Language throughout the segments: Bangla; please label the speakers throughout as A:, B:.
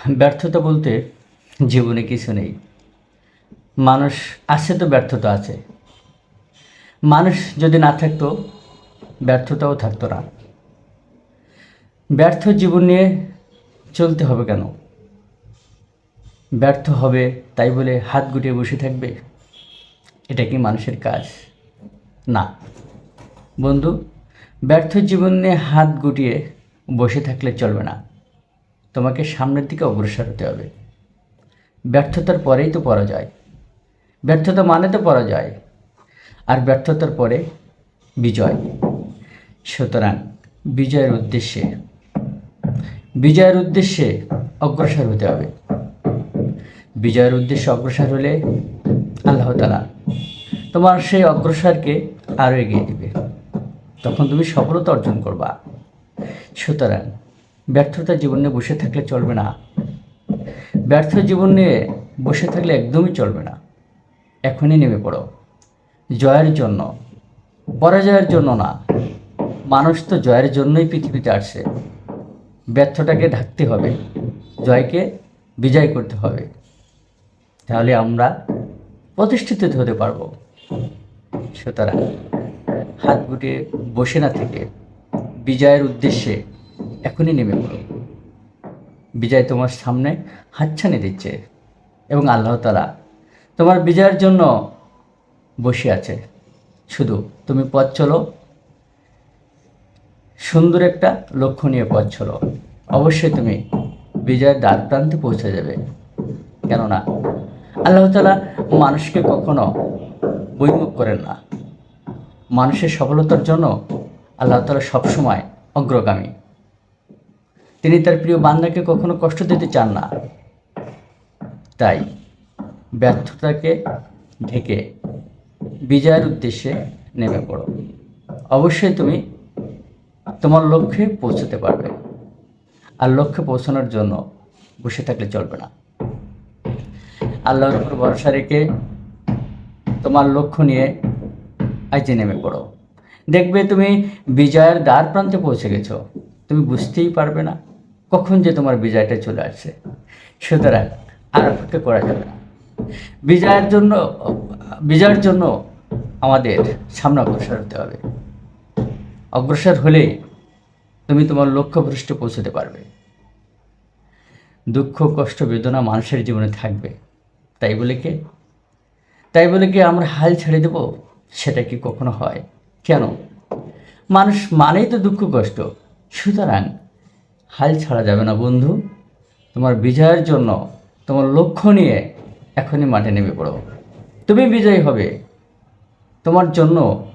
A: ব্যর্থতা বলতে জীবনে কিছু নেই। মানুষ আছে তো ব্যর্থতা আছে। মানুষ যদি না থাকতো ব্যর্থতাও থাকতো না। ব্যর্থ জীবন নিয়ে চলতে হবে কেন? ব্যর্থ হবে তাই বলে হাত গুটিয়ে বসে থাকবে? এটা কি মানুষের কাজ? না বন্ধু, ব্যর্থ জীবন নিয়ে হাত গুটিয়ে বসে থাকলে চলবে না। তোমাকে সামনের দিকে অগ্রসর হতে হবে। ব্যর্থতার পরেই তো পরাজয়। ব্যর্থতা মানে তো পরাজয়, আর ব্যর্থতার পরে বিজয়। সুতরাং বিজয়ের উদ্দেশ্যে বিজয়ের উদ্দেশ্যে অগ্রসর হতে হবে। বিজয়ের উদ্দেশ্যে অগ্রসর হলে আল্লাহ তাআলা তোমার সেই অগ্রসরকে আরও এগিয়ে দিবে। তখন তুমি সফলতা অর্জন করবা। সুতরাং ব্যর্থতা জীবন নিয়ে বসে থাকলে চলবে না। ব্যর্থ জীবন নিয়ে বসে থাকলে একদমই চলবে না। এখনই নেমে পড়ো জয়ের জন্য, পরাজয়ের জন্য না। মানুষ তো জয়ের জন্যই পৃথিবীতে আসছে। ব্যর্থটাকে ঢাকতে হবে, জয়কে বিজয় করতে হবে। তাহলে আমরা প্রতিষ্ঠিত হতে পারবো। সুতরাং হাত গুটিয়ে বসে না থেকে বিজয়ের উদ্দেশ্যে এখনই নেমে পড়ো। বিজয় তোমার সামনে হাতছানি দিচ্ছে এবং আল্লাহ তাআলা তোমার বিজয়ের জন্য বসে আছে। শুধু তুমি পথ চলো, সুন্দর একটা লক্ষ্য নিয়ে পথ চলো। অবশ্যই তুমি বিজয়ের দ্বার প্রান্তে পৌঁছে যাবে। কেননা আল্লাহ তাআলা মানুষকে কখনো বৈমুখ করেন না। মানুষের সফলতার জন্য আল্লাহ তাআলা সবসময় অগ্রগামী। তিনি তার প্রিয় বান্দাকে কখনো কষ্ট দিতে চান না। তাই ব্যর্থতাকে ঢেকে বিজয়ের উদ্দেশ্যে নেমে পড়ো। অবশ্যই তুমি তোমার লক্ষ্যে পৌঁছতে পারবে। আর লক্ষ্যে পৌঁছানোর জন্য বসে থাকলে চলবে না। আল্লাহর উপর ভরসা রেখে তোমার লক্ষ্য নিয়ে আজকে নেমে পড়ো। দেখবে তুমি বিজয়ের দ্বার প্রান্তে পৌঁছে গেছো। তুমি বুঝতেই পারবে না কখন যে তোমার বিজয়টা চলে আসছে। সুতরাং আর অপেক্ষা করা যাবে না। বিজয়ের জন্য আমাদের সামনে অগ্রসর হতে হবে। অগ্রসর হলেই তুমি তোমার লক্ষ্যভ্রষ্টে পৌঁছতে পারবে। দুঃখ কষ্ট বেদনা মানুষের জীবনে থাকবে। তাই বলে কি আমরা হাল ছেড়ে দেব? সেটা কি কখনো হয়? কেন? মানুষ মানেই তো দুঃখ কষ্ট। সুতরাং হাল ছাড়া যাবে না বন্ধু। তোমার বিজয়ের জন্য তোমার লক্ষ্য নিয়ে এখনই মাঠে নেমে পড়ো। তুমি বিজয়ী হবে। তোমার জন্য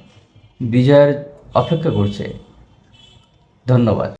A: বিজয়ের অপেক্ষা করছে। ধন্যবাদ।